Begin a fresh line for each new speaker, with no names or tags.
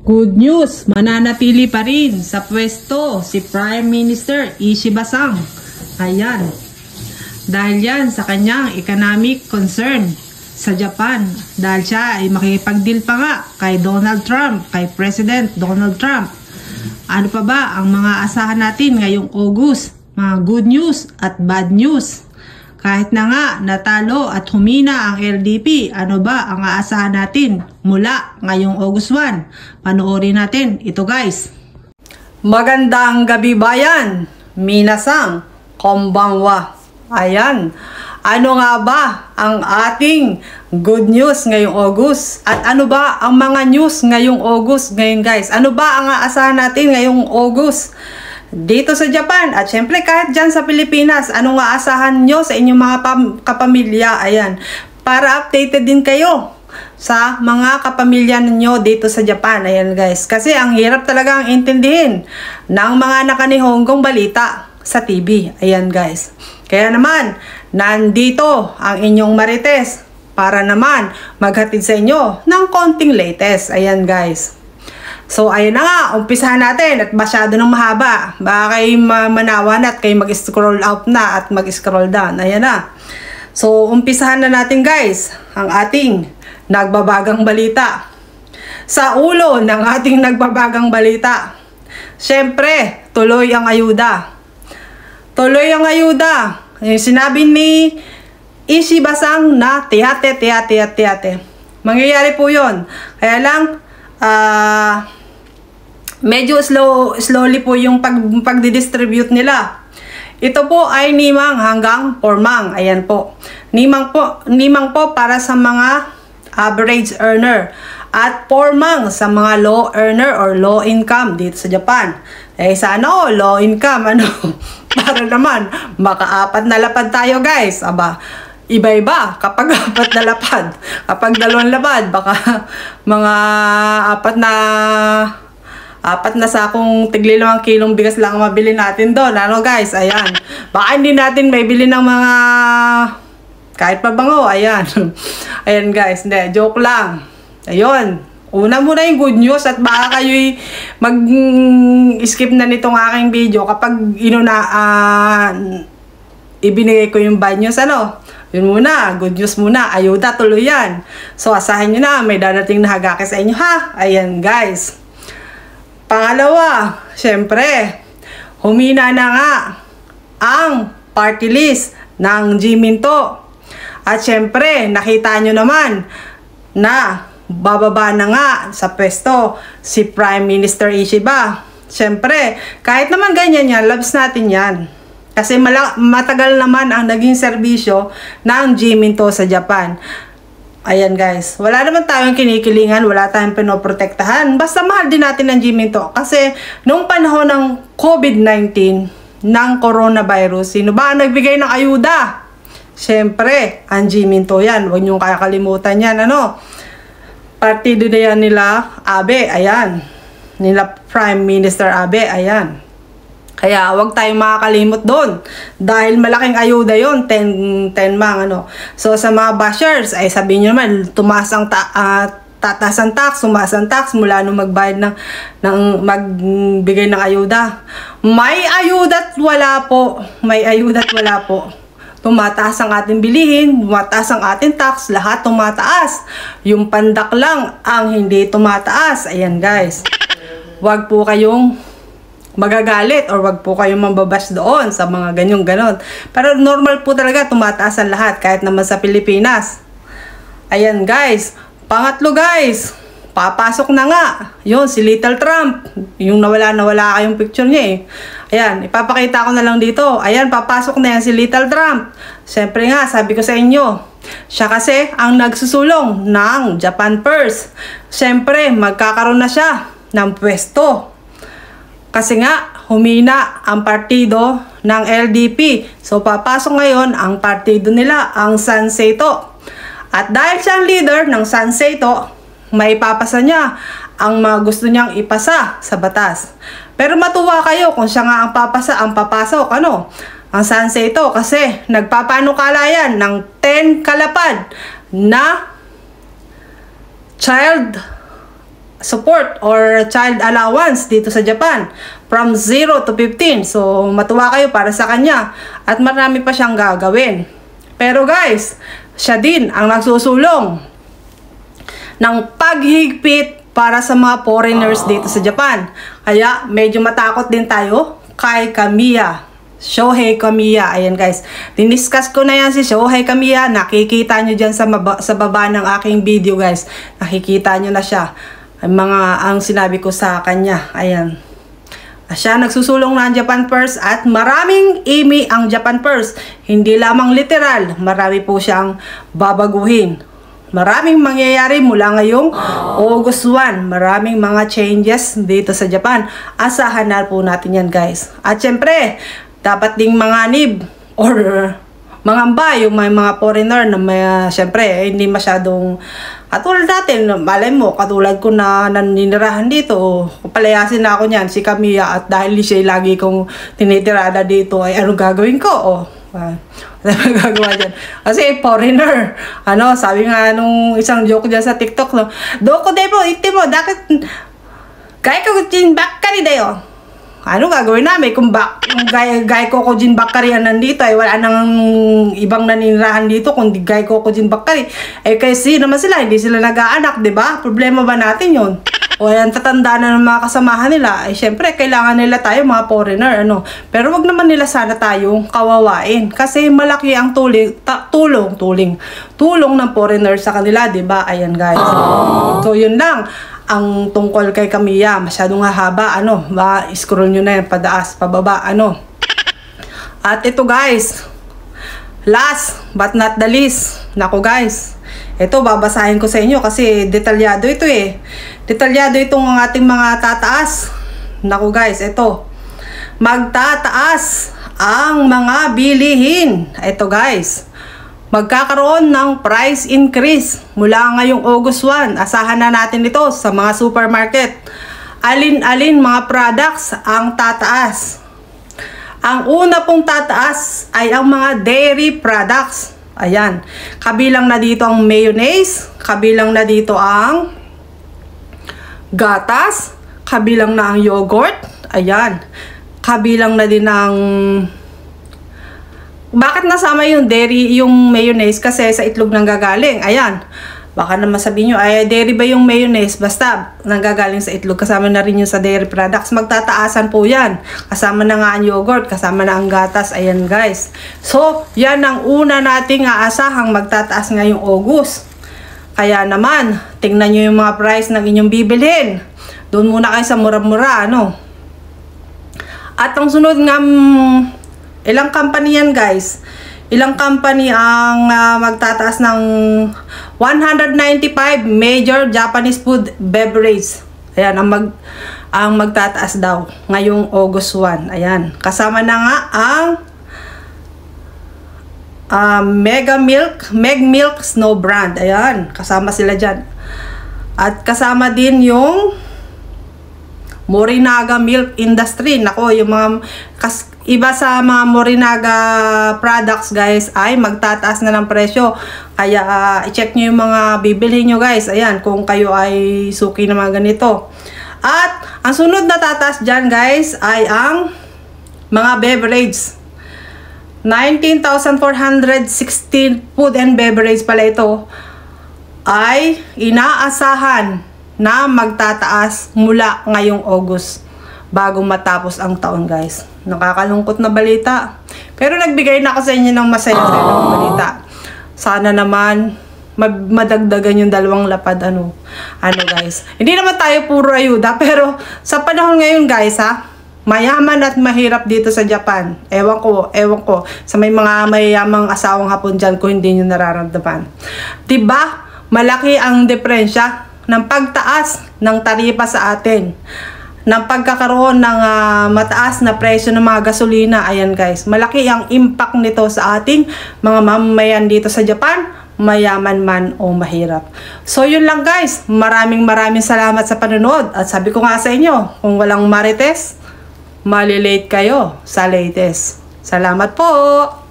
Good news, mananatili pa rin sa pwesto si Prime Minister Ishiba Sang. Ayan. Dahil yan sa kanyang economic concern sa Japan. Dahil siya ay makikipag-deal pa nga kay Donald Trump, kay President Donald Trump. Ano pa ba ang mga asahan natin ngayong August? Mga good news at bad news. Kahit na nga natalo at humina ang LDP, ano ba ang aasahan natin mula ngayong August 1? Panoorin natin ito guys. Magandang gabi bayan, minasang konbanwa. Ayan, ano nga ba ang ating good news ngayong August? At ano ba ang mga news ngayong August ngayon guys? Ano ba ang aasahan natin ngayong August dito sa Japan? At syempre kahit dyan sa Pilipinas, anong aasahan nyo sa inyong mga kapamilya? Ayan, para updated din kayo sa mga kapamilya ninyo dito sa Japan. Ayan guys, kasi ang hirap talaga ang intindihin ng mga nakanihonggong balita sa TV. Ayan guys, kaya naman nandito ang inyong Marites para naman maghatid sa inyo ng konting latest. Ayan guys, so ayun na nga, umpisahan natin at masyado nang mahaba. Baka kayo manawan at kayo mag-scroll out na at mag-scroll down. Ayan na. So umpisahan na natin guys ang ating nagbabagang balita. Sa ulo ng ating nagbabagang balita, syempre tuloy ang ayuda. Tuloy ang ayuda. Yung sinabi ni Ishiba Sang na tiyate. Mangyayari po yun. Kaya lang, medyo slowly po yung pagdidistribute nila. Ito po ay nimang hanggang pormang. Ayan po. Nimang po para sa mga average earner. At pormang sa mga low earner or low income dito sa Japan. Eh sana low income para naman maka-apat na lapad tayo guys. Aba, iba-iba kapag apat na lapad. Kapag dalawang lapad, baka mga apat na sakong tigli 5 kilong bigas lang ang mabili natin doon. Ano guys, ayan. Baka hindi natin may bili ng mga kahit pabango, ayan. Ayan guys, hindi, joke lang. Ayun. Una muna yung good news at baka kayo'y mag-skip na nitong aking video kapag ibinigay ko yung bad news, ano. Yun muna, good news muna, ayuda, tuloy yan. So asahin nyo na, may dadating na hagaki sa inyo ha. Ayan guys. Pangalawa, syempre, humina na nga ang party list ng Jiminto. At syempre, nakita nyo naman na bababa na nga sa pwesto si Prime Minister Ishiba. Syempre, kahit naman ganyan yan, loves natin yan. Kasi matagal naman ang naging serbisyo ng Jiminto sa Japan. Ayan guys, wala naman tayong kinikilingan, wala tayong pinoprotektahan. Basta mahal din natin ang Jiminto. Kasi nung panahon ng COVID-19, ng coronavirus, sino ba ang nagbigay ng ayuda? Syempre, ang Jiminto yan. Huwag niyong kakalimutan yan, ano? Partido na yan nila Abe, ayan. Nila Prime Minister Abe, ayan. Kaya wag tayong makakalimot doon. Dahil malaking ayuda yon 10 mang, ano. So sa mga bashers, ay sabihin nyo naman, tumaas ang tataas ang tax, tumaas ang tax mula nung magbayad magbigay ng ayuda. May ayuda't wala po. May ayuda't wala po. Tumataas ang ating bilihin, tumataas ang ating tax, lahat tumataas. Yung pandak lang ang hindi tumataas. Ayan guys. Wag po kayong magagalit or wag po kayong mambabash doon sa mga ganyong-ganon. Pero normal po talaga tumataas ang lahat kahit naman sa Pilipinas. Ayan guys. Pangatlo guys, papasok na nga. Yun, si Little Trump. Yung nawala kayong picture niya eh. Ayan, ipapakita ko na lang dito. Ayan, papasok na yan si Little Trump. Siyempre nga, sabi ko sa inyo, siya kasi ang nagsusulong ng Japan First. Siyempre, magkakaroon na siya ng pwesto. Kasi nga, humina ang partido ng LDP. So, papasok ngayon ang partido nila, ang Sanseito. At dahil siyang leader ng Sanseito, may ipapasa niya ang mga gusto niyang ipasa sa batas. Pero matuwa kayo kung siya nga ang papasok, ano, ang Sanseito, kasi nagpapanukala yan ng 10 kalapad na child support or child allowance dito sa Japan from 0 to 15. So matuwa kayo para sa kanya at marami pa siyang gagawin. Pero guys, siya din ang nagsusulong ng paghigpit para sa mga foreigners dito sa Japan. Kaya medyo matakot din tayo kay Kamiya. Shohei Kamiya. Ayan guys. Diniscuss ko na yan si Shohei Kamiya. Nakikita nyo dyan sa baba ng aking video guys. Nakikita nyo na siya. Ang sinabi ko sa kanya. Ayan. Siya nagsusulong ng Japan Purse at maraming imi ang Japan Purse. Hindi lamang literal. Marami po siyang babaguhin. Maraming mangyayari mula ngayong August 1. Maraming mga changes dito sa Japan. Asahan na po natin yan guys. At syempre, dapat ding manganib or mangamba yung may mga foreigner na may, syempre, hindi masyadong katulad natin. Malay mo, katulad ko na naninirahan dito. Palayasin na ako niyan, si Kamiya, at dahil siya lagi kong tinitirada dito, ay ano gagawin ko? Gagawa dyan. Kasi foreigner. Sabi nga nung isang joke dyan sa TikTok, no? Doko debo, ite mo, dakit gaya ko jin bakkari dayo. Ano gagawin namin kung gay ko Jin Bakari yan nandito ay wala nang ibang naninirahan dito kundi gay ko Jin Bakari kasi naman sila hindi sila nag-aanak, di ba? Problema ba natin yon? O yan, tatanda na ng mga kasamahan nila syempre kailangan nila tayo mga foreigner pero wag naman nila sana tayong kawawain kasi malaki ang tulong ng foreigner sa kanila, di ba? Ayan guys. So yun lang ang tungkol kay Kamiya. Masyadong hahaba, scroll nyo na yan, padaas, pababa, At ito guys, last but not the least, naku guys, ito babasahin ko sa inyo kasi detalyado ito detalyado itong ating mga tataas. Naku guys, ito, magtataas ang mga bilihin. Ito guys, magkakaroon ng price increase mula ngayong August 1. Asahan na natin ito sa mga supermarket. Alin-alin mga products ang tataas? Ang una pong tataas ay ang mga dairy products. Ayan. Kabilang na dito ang mayonnaise, kabilang na dito ang gatas, kabilang na ang yogurt. Ayan. Kabilang na din ang bakit nasama yung dairy, yung mayonnaise? Kasi sa itlog nang gagaling. Ayan. Baka naman sabihin nyo, ay dairy ba yung mayonnaise? Basta, nanggagaling sa itlog. Kasama na rin yung sa dairy products. Magtataasan po yan. Kasama na nga ang yogurt. Kasama na ang gatas. Ayan guys. So, yan ang una nating aasahang magtataas ngayong August. Kaya naman, tingnan nyo yung mga price ng inyong bibilhin. Doon muna kayo sa mura-mura. At ang sunod nga, ilang company yan guys? Ilang company ang magtataas ng 195 major Japanese food beverage. Ayan, ang magtataas daw ngayong August 1. Ayan, kasama na nga ang Meg Milk Snow brand. Ayan, kasama sila dyan. At kasama din yung Morinaga Milk Industry. Nako, yung mga iba sa mga Morinaga products guys ay magtataas na ng presyo. Kaya i-check nyo yung mga bibilhin nyo guys. Ayan, kung kayo ay suki na mga ganito. At ang sunod na tataas dyan guys ay ang mga beverage. 19,416 food and beverage pala ito ay inaasahan na magtataas mula ngayong August bago matapos ang taon guys. Nakakalungkot na balita. Pero nagbigay na ako sa inyo ng masaya-sayang balita. Sana naman madagdagan yung dalawang lapad guys. Hindi naman tayo puro ayuda pero sa panahon ngayon guys mayaman at mahirap dito sa Japan. Ewan ko sa may mga mayayamang asawang Hapon dyan kung hindi nyo nararamdaman. Diba? Malaki ang diferensya ng pagtaas ng taripa sa atin, ng pagkakaroon ng mataas na presyo ng mga gasolina. Ayan guys, malaki ang impact nito sa ating mga mamamayan dito sa Japan, mayaman man o mahirap. So yun lang guys, maraming salamat sa panonood. At sabi ko nga sa inyo, kung walang marites, malilate kayo sa latest. Salamat po!